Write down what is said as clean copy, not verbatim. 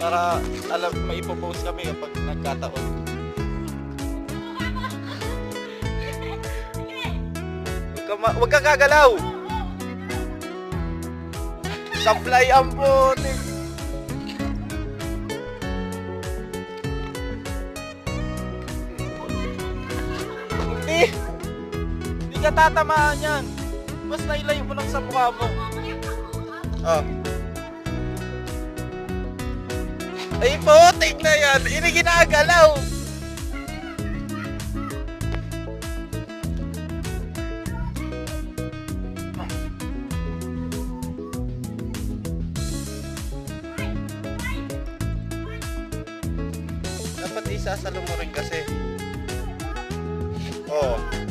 Para alam, maipopost kami kapag nagkataon. Huwag kang gagalaw! Sablay ang bote! Hindi ka tatamaan yan. Basta ilayo mo lang sa mukha mo. Oh. Ay, putik na yan. Hindi ginagalaw. Dapat isasalo mo rin kasi. Oh.